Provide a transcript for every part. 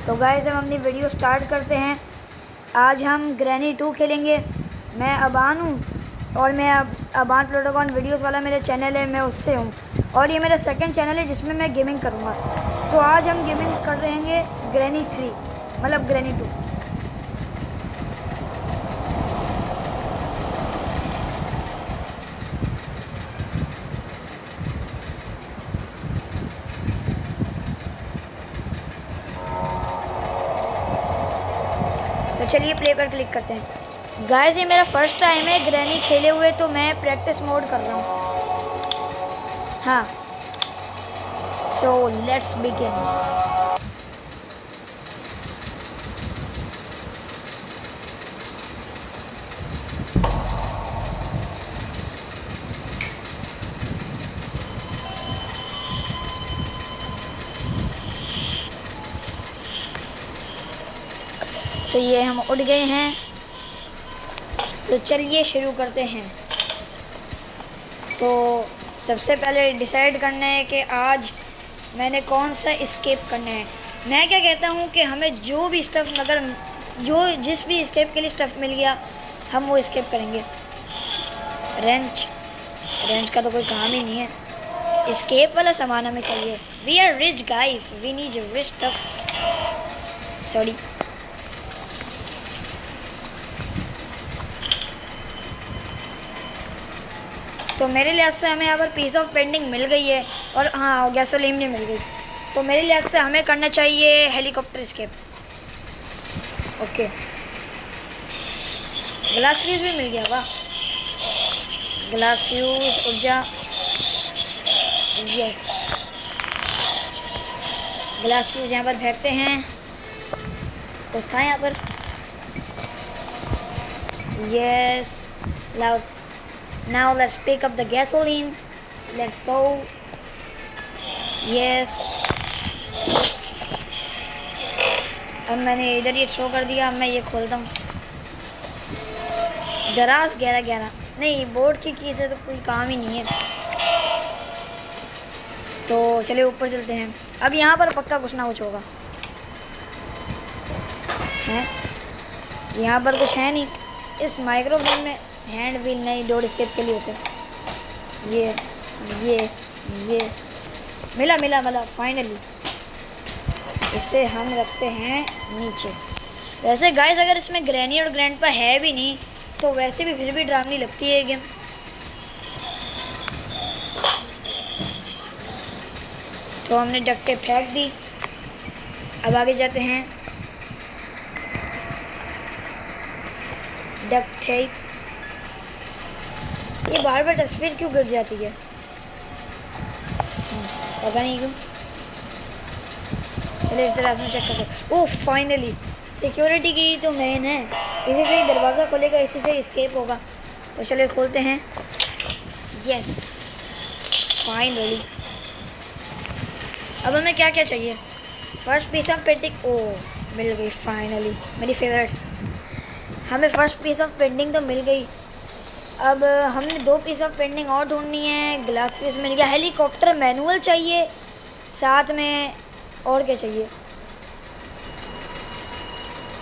तो गाइस हम अपनी वीडियो स्टार्ट करते हैं। आज हम ग्रैनी 2 खेलेंगे। मैं अबान हूँ और मैं अबान प्रोटोकॉल वीडियोस वाला मेरा चैनल है, मैं उससे हूँ और ये मेरा सेकंड चैनल है जिसमें मैं गेमिंग करूँगा। तो आज हम गेमिंग कर रहे हैं ग्रैनी 3 मतलब ग्रैनी 2। तो चलिए प्ले पर क्लिक करते हैं। गाइस ये मेरा फर्स्ट टाइम है ग्रैनी खेले हुए, तो मैं प्रैक्टिस मोड कर रहा हूँ। हाँ, सो लेट्स बिगिन। तो ये हम उड़ गए हैं, तो चलिए शुरू करते हैं। तो सबसे पहले डिसाइड करना है कि आज मैंने कौन सा एस्केप करना है। मैं क्या कहता हूँ कि हमें जो भी स्टफ़ जिस भी एस्केप के लिए स्टफ़ मिल गया हम वो एस्केप करेंगे। रेंच का तो कोई काम ही नहीं है, एस्केप वाला सामान हमें चाहिए। We are rich guys, we need rich stuff. Sorry, तो मेरे लिहाज से हमें यहाँ पर पीस ऑफ पेंडिंग मिल गई है और हाँ गैसोलीन भी मिल गई। तो मेरे लिहाज से हमें करना चाहिए helicopter escape. Okay, glass fuse भी मिल गया। वाह, ग्लास फ्यूज उड़ जा। यस, ग्लास फ्यूज यहाँ पर फेंकते हैं। कुछ था यहाँ पर। Yes, now let's pick up the gasoline. Let's go. Yes. अब मैंने इधर ये थ्रो कर दिया। अब मैं ये खोलता हूँ। दराज 11 नहीं, बोर्ड की की से तो कोई काम ही नहीं है। तो चलिए ऊपर चलते हैं। अब यहाँ पर पक्का कुछ ना कुछ होगा। है यहाँ पर कुछ है नहीं। इस माइक्रोफोन में हैंड व्हील नहीं, डोर एस्केप के लिए होते हैं। ये मिला फाइनली। इसे हम रखते हैं नीचे। वैसे गाइस अगर इसमें ग्रैनी और ग्रैंडपा है भी नहीं तो वैसे भी फिर भी डरावनी लगती है गेम। तो हमने डक्ट टेप फेंक दी। अब आगे जाते हैं। डक्ट टेप, ये बार बार तस्वीर क्यों गिर जाती है, पता नहीं क्यों। चलिए इस तरह से चेक करते हैं। ओह फाइनली, सिक्योरिटी की तो मेन है, इसी से ही दरवाज़ा खोलेगा, इसी से एस्केप होगा। तो चलिए खोलते हैं। Yes finally. अब हमें क्या क्या चाहिए। फर्स्ट पीस ऑफ पेंटिंग, ओह मिल गई फाइनली, मेरी फेवरेट। हमें फर्स्ट पीस ऑफ पेंटिंग तो मिल गई। अब हमने 2 पीस ऑफ पेंटिंग और ढूंढनी है। ग्लास पीस मिल गया। हेलीकॉप्टर मैनुअल चाहिए, साथ में और क्या चाहिए।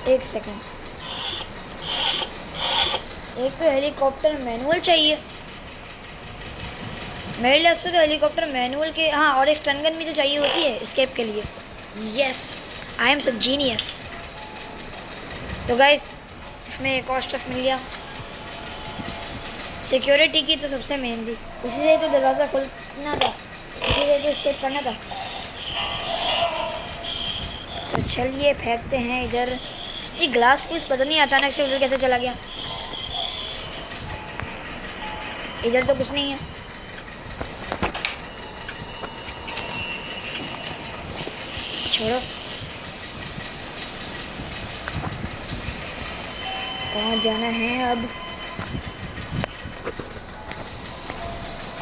एक सेकंड, एक तो हेलीकॉप्टर मैनुअल चाहिए मेरे लिए से, तो हेलीकॉप्टर मैनुअल के हाँ, और एक स्टन गन भी तो चाहिए होती है एस्केप के लिए। Yes, I am so genius. तो गाइस हमें एक और स्टफ मिल गया। सिक्योरिटी की तो सबसे मेन थी, उसी से तो दरवाज़ा खोलना था, उसी से तो एस्केप करना था। तो चलिए फेंकते हैं इधर। ये ग्लास फ्यूज पता नहीं अचानक से उधर कैसे चला गया। इधर तो कुछ नहीं है। छोड़ो, कहाँ जाना है अब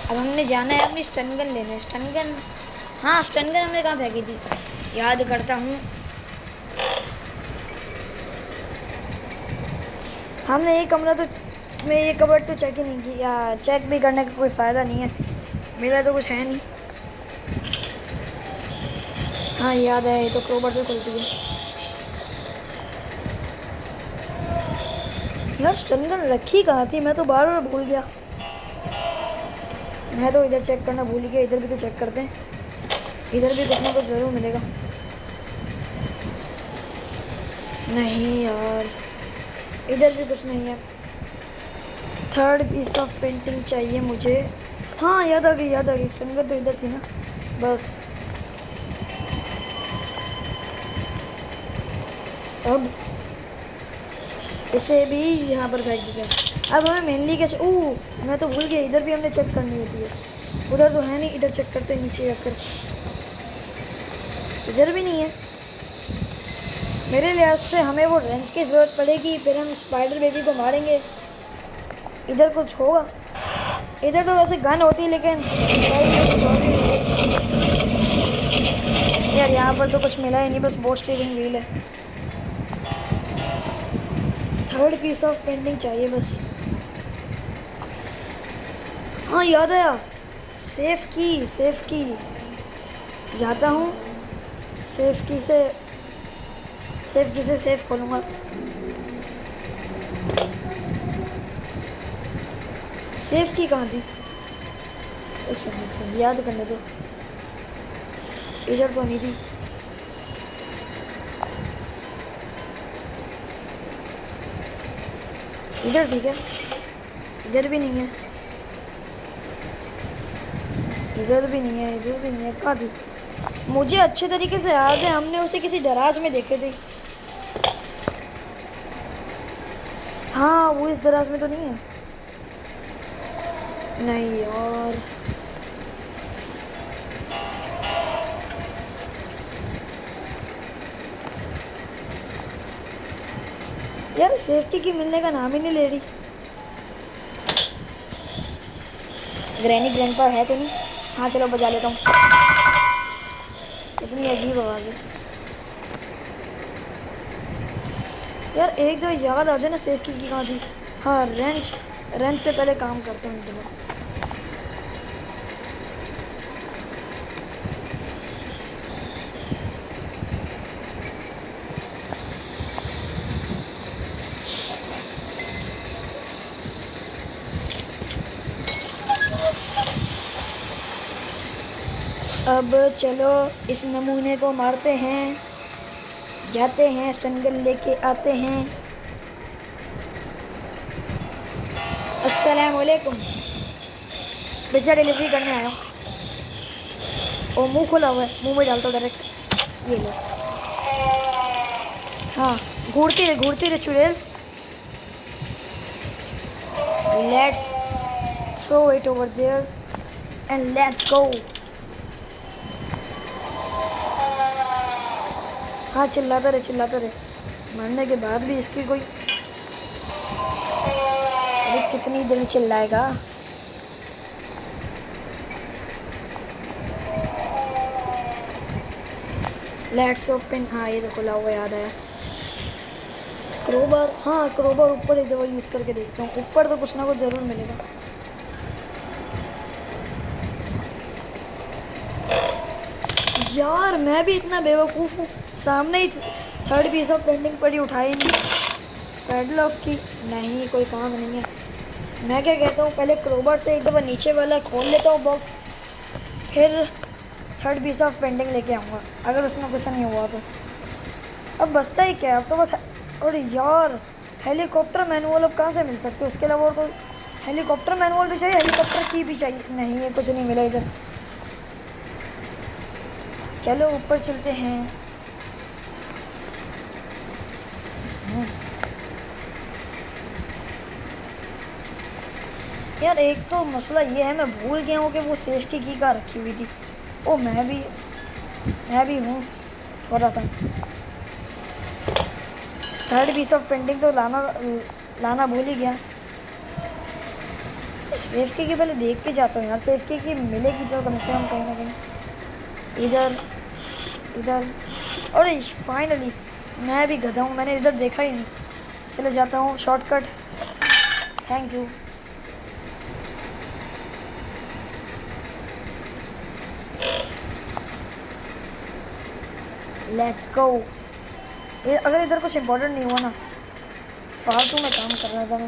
हमने जाना है अपनी स्टन गन लेने। स्टन गन, हाँ स्टन गन हमने कहाँ फेंकी थी, याद करता हूँ। हमने ये कमरा तो, मैं ये कबर्ड तो चेक ही नहीं की, या चेक भी करने का कोई फ़ायदा नहीं है, मेरा तो कुछ है नहीं। हाँ याद है, ये तो क्रोबर से खुलती है। यार स्टन गन रखी कहाँ थी, मैं तो बार बार भूल गया। मैं तो इधर चेक करना भूल गया, इधर भी तो चेक करते हैं, इधर भी कुछ ना कुछ ज़रूर मिलेगा। नहीं यार, इधर भी कुछ नहीं है। थर्ड पीस ऑफ पेंटिंग चाहिए मुझे। हाँ याद आ गई, याद आ गई, स्टन गन तो इधर थी ना। बस अब इसे भी यहाँ पर फेंक दीजिए। अब हमें मेनली कैसे, ओह मैं तो भूल गया, इधर भी हमने चेक करनी होती है। उधर तो है नहीं, इधर चेक करते हैं नीचे जाकर। इधर भी नहीं है। मेरे लिहाज से हमें वो रेंच की ज़रूरत पड़ेगी, फिर हम स्पाइडर बेबी को मारेंगे। इधर कुछ होगा, इधर तो वैसे गन होती है लेकिन यार यहाँ पर तो कुछ मिला ही नहीं, बस बोट स्टीयरिंग व्हील है। थर्ड पीस ऑफ पेंटिंग चाहिए बस। हाँ याद आया, सेफ की, सेफ की। जाता हूँ, सेफ की से सेफ खोलूँगा। सेफ की कहाँ थी, एक सेकंड याद करने दो। इधर तो नहीं थी। इधर ठीक है, इधर भी नहीं है, इधर भी नहीं है, इधर भी नहीं है। कहाँ थी, मुझे अच्छे तरीके से याद है, हमने उसे किसी दराज में देखे थे। हाँ वो इस दराज में तो नहीं है। नहीं यार सेफ्टी की मिलने का नाम ही नहीं ले रही। ग्रैनी ग्रैंडपा है तो नहीं। हाँ चलो बजा लेता हूँ। इतनी अजीब आवाज़ है यार। एक दो याद आ जाए ना, सेफ्टी की कहाँ थी। हाँ रेंच, रेंच से पहले काम करते हैं इधर। अब चलो इस नमूने को मारते हैं, जाते हैं स्टनगन लेके आते हैं। अस्सलाम वालेकुम, पिज़्ज़ा डिलीवरी करने आया हूँ। और मुंह खुला हुआ है, मुंह में डालता हूँ डायरेक्ट। ये लो। हाँ घूरती रहे चुड़ैल। Let's throw it over there and let's go. हाँ चिल्लाता रहे, मरने के बाद भी इसकी कोई, अरे कितनी देर चिल्लाएगा। Let's open. हाँ ये तो खुला हुआ, याद आया। क्रोबार, हाँ क्रोबार ऊपर एक दफ़ा यूज़ करके देखता हूँ, ऊपर तो कुछ ना कुछ ज़रूर मिलेगा। यार मैं भी इतना बेवकूफ़ हूँ, सामने ही थर्ड पीस ऑफ पेंटिंग पड़ी, उठाई नहीं। पैडलॉक की नहीं, कोई काम नहीं है। मैं क्या कहता हूँ, पहले क्रोबार से एक दफ़ा नीचे वाला खोल लेता हूँ बॉक्स, फिर थर्ड पीस ऑफ पेंटिंग लेके आऊँगा, अगर उसमें कुछ नहीं हुआ तो। अब बचता ही क्या, अब तो बस। और यार हेलीकॉप्टर मैनुअल अब कहाँ से मिल सकते, उसके अलावा तो हेलीकॉप्टर मैनुअल भी चाहिए, हेलीकॉप्टर की भी चाहिए। नहीं है, कुछ नहीं मिला इधर। चलो ऊपर चलते हैं। यार एक तो मसला ये है, मैं भूल गया हूँ कि वो सेफ्टी की कहाँ रखी हुई थी। ओ मैं भी हूँ थोड़ा सा। थर्ड पीस ऑफ पेंटिंग तो लाना भूल ही गया। सेफ्टी की पहले देख के जाता हूँ यार, सेफ्टी की मिलेगी तो कम से कम कहीं ना कहीं। इधर और फाइनली मैं भी गधा हूँ, मैंने इधर देखा ही नहीं। चलो जाता हूँ, shortcut. Thank you. Let's go. अगर इधर कुछ इम्पोर्टेंट नहीं हुआ ना, फालतू में काम कर रहा था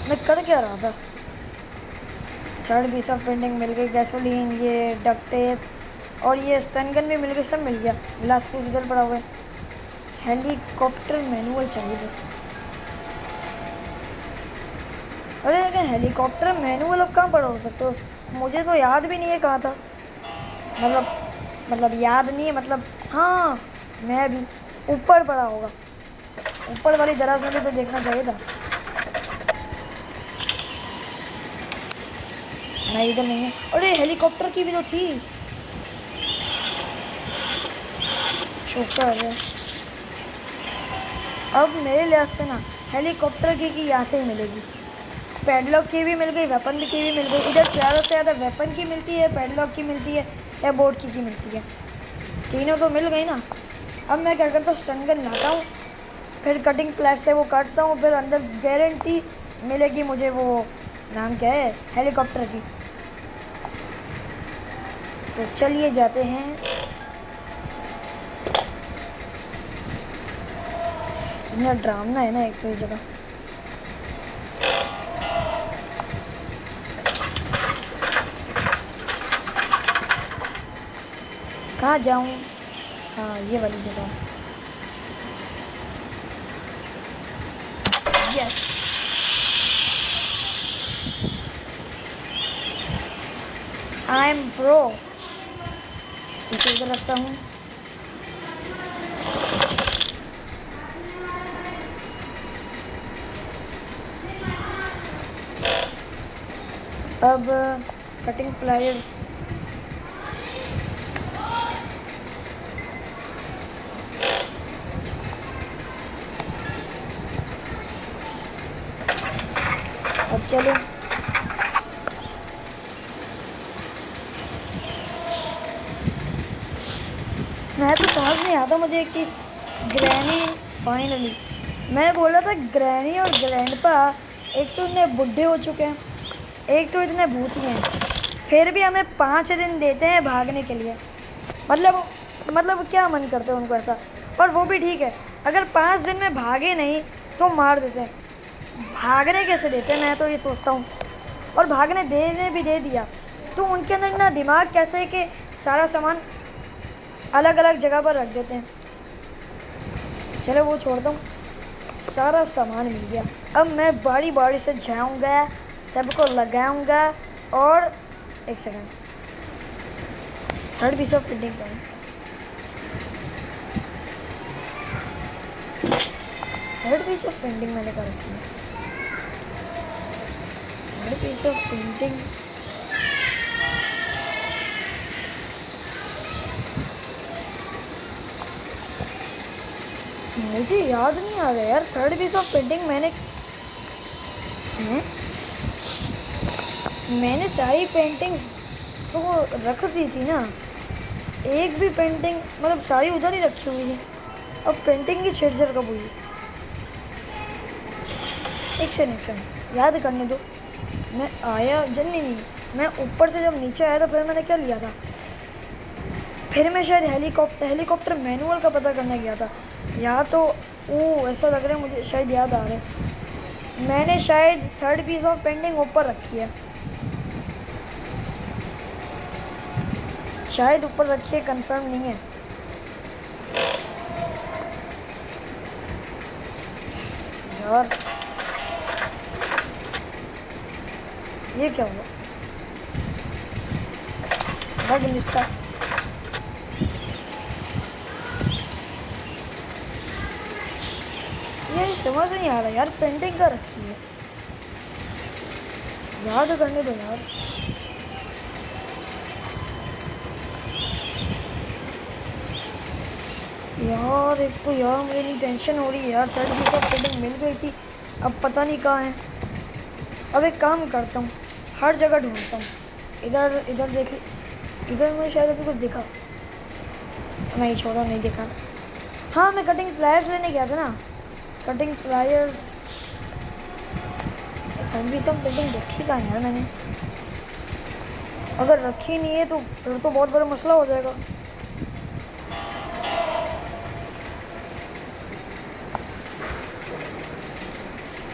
मैं कर क्या रहा था। थर्ड पीस ऑफ पेंटिंग मिल गई, गैसोलीन, ये डक्ट टेप और ये स्टन गन भी मिल गई, सब मिल गया। लास्ट फ्यूज इधर पड़ा हुआ है। हेलीकॉप्टर मैनुअल चाहिए बस। अरे लेकिन हेलीकॉप्टर मैनुअल अब कहाँ पड़ा हो सकता है, मुझे तो याद भी नहीं है कहाँ था। मतलब याद नहीं है, मतलब हाँ मैं भी ऊपर पड़ा होगा, ऊपर वाली दराज में भी तो देखना चाहिए था। नहीं इधर नहीं है। अरे हेलीकॉप्टर की भी तो थी। शुक्र है। अब मेरे लिहाज से ना हेलीकॉप्टर की यहाँ से ही मिलेगी। पैडलॉक की भी मिल गई, वेपन की भी मिल गई। इधर ज़्यादा से ज़्यादा वेपन की मिलती है, पैडलॉक की मिलती है या बोर्ड की मिलती है। तीनों तो मिल गई ना। अब मैं क्या करता हूँ, स्टन गन लाता हूँ, फिर कटिंग प्लेट से वो काटता हूँ, फिर अंदर गारंटी मिलेगी मुझे वो नाम क्या है हेलीकॉप्टर की। तो चलिए जाते हैं। इतना ड्रामना है ना एक तो ये जगह। कहाँ जाऊँ? हाँ ये वाली जगह। Yes I am pro. इसे इधर रखता हूँ। अब कटिंग प्लायर्स। अब चलो मैं तो समझ नहीं आता मुझे एक चीज़। ग्रैनी फाइनली, मैं बोल रहा था ग्रैनी और ग्रैंडपा एक तो इतने बुढ़े हो चुके हैं, एक तो इतने भूती हैं, फिर भी हमें 5 दिन देते हैं भागने के लिए। मतलब क्या मन करता है उनको ऐसा। और वो भी ठीक है, अगर 5 दिन में भागे नहीं तो मार देते हैं। भागने कैसे देते हैं मैं तो ये सोचता हूँ। और भागने देने भी दे दिया तो उनके अंदर ना दिमाग कैसे है कि सारा सामान अलग अलग जगह पर रख देते हैं। चलो वो छोड़ता हूँ, सारा सामान मिल गया। अब मैं बारी बारी से जाऊँगा, सबको लगाऊंगा। और एक second, third piece of painting करूँ। थर्ड पीस ऑफ पेंटिंग मैंने कर रखी है। थर्ड पीस ऑफ पेंटिंग मुझे याद नहीं आ रहा यार। थर्ड पीस ऑफ पेंटिंग मैंने सारी पेंटिंग्स तो रख दी थी ना। एक भी पेंटिंग मतलब सारी उधर ही रखी हुई है। अब पेंटिंग की छेड़छाड़ कब हुई? एक सेकंड याद करने दो। मैं आया जल्दी नहीं, मैं ऊपर से जब नीचे आया तो फिर मैंने क्या लिया था, फिर मैं शायद हेलीकॉप्टर मैनुअल का पता करने गया था। या तो वो ऐसा लग रहा है मुझे, शायद याद आ रहा है मैंने शायद थर्ड पीस ऑफ पेंटिंग ऊपर रखी है, शायद ऊपर रखी है, कंफर्म नहीं है यार। ये क्या हुआ? बग लिस्टा। ये समझ नहीं आ रहा यार, पेंटिंग का रखी है, याद करने दो यार। यार एक तो यार मेरी टेंशन हो रही है यार। थर्ड पीस ऑफ पेंटिंग मिल गई थी, अब पता नहीं कहाँ है। अब एक काम करता हूँ, हर जगह ढूंढता हूँ। इधर देखिए, इधर मुझे शायद अभी कुछ दिखा नहीं, छोड़ो नहीं दिखा। हाँ मैं कटिंग प्लायर्स लेने गया था ना, cutting pliers. Third piece of painting देखी कहाँ यार मैंने। अगर रखी नहीं है तो फिर तो बहुत बड़ा मसला हो जाएगा।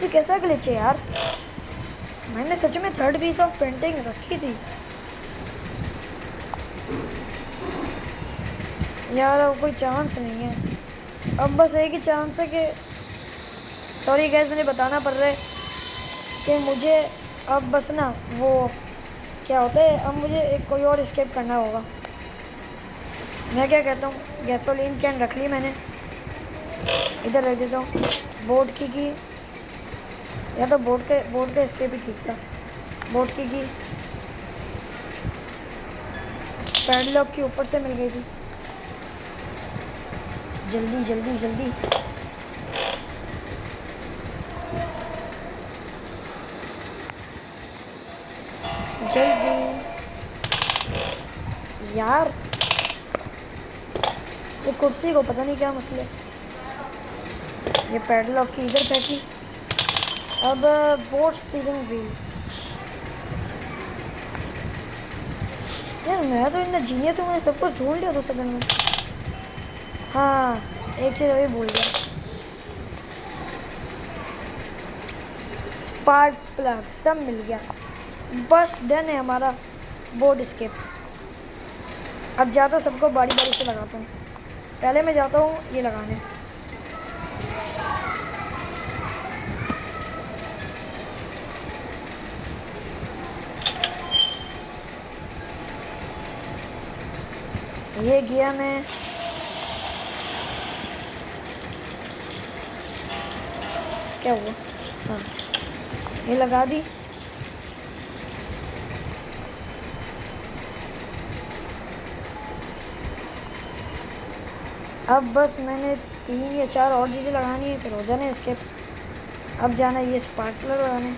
ये कैसा ग्लिच है यार? मैंने सच में थर्ड पीस ऑफ पेंटिंग रखी थी यार। अब कोई चांस नहीं है। अब बस एक ही चांस है कि, सॉरी गैस मुझे बताना पड़ रहा है कि मुझे अब बस ना वो क्या होता है, अब मुझे एक कोई और एस्केप करना होगा। मैं क्या कहता हूँ, गैसोलीन कैन रख ली मैंने, इधर रख देता हूँ। बोट की या तो बोट का एस्केप ही ठीक था। बोट की पैडलॉक की ऊपर से मिल गई थी। जल्दी जल्दी जल्दी। जल्दी यार, ये कुर्सी को पता नहीं क्या मसले। ये पैडलॉक की इधर फेंकी। अब बोट स्टीयरिंग व्हील। यार मैं तो इतना जीनियस हूँ, मैंने सब कुछ ढूंढ लिया 2 सेकंड में। हाँ एक चीज़ अभी भूल गया, स्पार्क प्लग सब मिल गया। बस डन है हमारा बोट एस्केप। अब जाता हूँ, सबको बारी बारी से लगाता हूँ। पहले मैं जाता हूँ ये लगाने। ये गया मैं। क्या हुआ? हाँ ये लगा दी। अब बस मैंने 3 या 4 और चीज़ें लगानी है, फिर हो जाना है एस्केप। अब जाना है ये स्पार्कलर लगाने।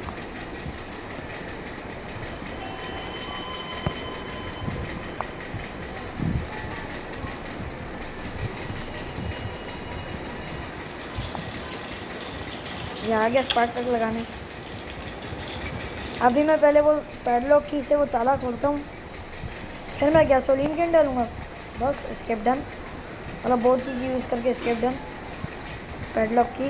ये आ गया स्पार्कलर लगाने। अभी मैं पहले वो पैडलॉक की से वो ताला खोलता हूँ, फिर मैं गैसोलीन कैन डालूँगा। बस एस्केप डन। मतलब बोर्ड की यूज़ करके एस्केप डन। पैडलॉक की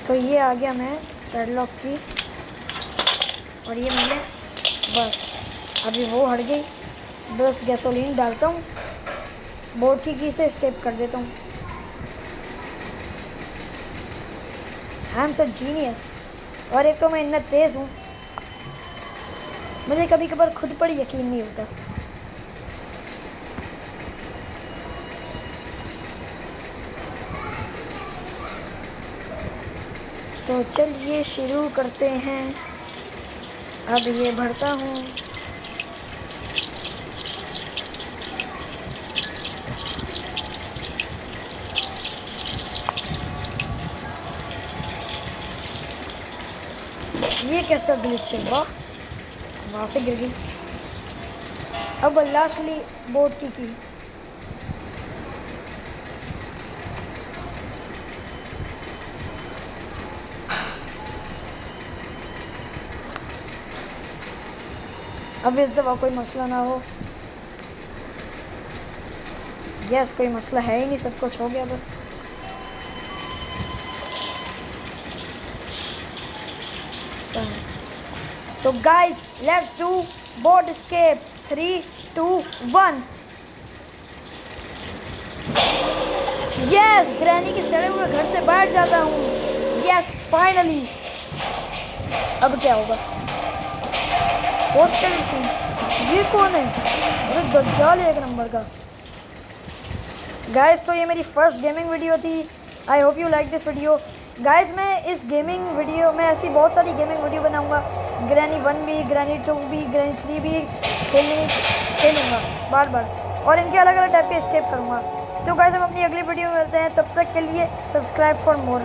तो ये आ गया मैं पैडलॉक की, और ये मैंने बस अभी वो हट गई। बस गैसोलीन डालता हूँ, बोर्ड की से एस्केप कर देता हूँ। I am so genius. और एक तो मैं इतना तेज़ हूँ, मुझे कभी कभार खुद पर यकीन नहीं होता। तो चलिए शुरू करते हैं। अब ये भरता हूँ। ये कैसा ग्लिच है? वाह, वहाँ से गिर गई। अब लास्टली बोर्ड की अब इस दफ़ा कोई मसला ना हो। यस, कोई मसला है ही नहीं, सब कुछ हो गया बस। तो guys let's do boat escape. 3, 2, 1। Yes, granny के सड़े हुए घर से बैठ जाता हूँ। Yes finally. अब क्या होगा? Poster scene. ये कौन है? अरे दज्जाल है एक नंबर का। गाइस तो ये मेरी फर्स्ट गेमिंग वीडियो थी। I hope you like this video. Guys मैं इस गेमिंग वीडियो में ऐसी बहुत सारी गेमिंग वीडियो बनाऊंगा। ग्रैनी 1 भी, ग्रैनी 2 भी, ग्रैनी 3 भी खेलूँगा बार बार, और इनके अलग अलग टाइप के एस्केप करूँगा। तो गाइस हम अपनी अगली वीडियो में मिलते हैं, तब तक के लिए सब्सक्राइब फॉर मोर।